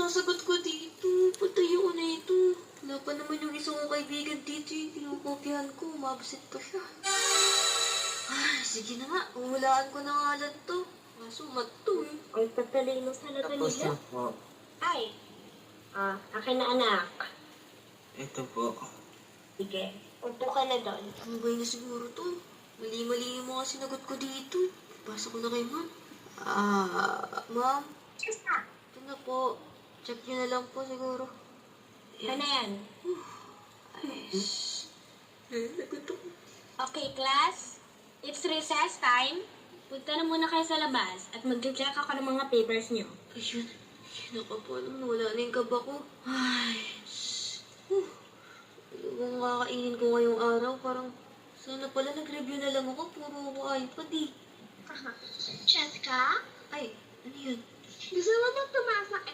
sinasagot ko dito? Patay ako na ito. Wala pa naman yung isang kong kaibigan dito eh. Kinukopyahan ko, umabsent pa siya. Ay, sige na nga. Uhulaan ko na nga lang to. Kaso mat to eh. Ay, tatalino talaga Tapos nila. na po. Ay! Akin na anak. Ito po. Sige, upo ka na doon. Tambay na siguro to. Mali-mali yung mga sinagot ko dito. Pasa ko na kay ma'am. Ma'am? Cheers na. Ito na po. Check nyo na lang po siguro. Ano yan? Ayos. Nagot ako. Okay, class. It's recess time. Punta na muna kayo sa labas at mag-check ako ng mga papers niyo. Ayun. Ayun ako po. Alam mo, wala na yung kaba ko. Ay. Ano bang kakainin ko ngayong araw? Parang sana pala nag-review na lang ako. Puro iPad eh. Cheska? Ay, ano yun? Gusto mo bang tumasak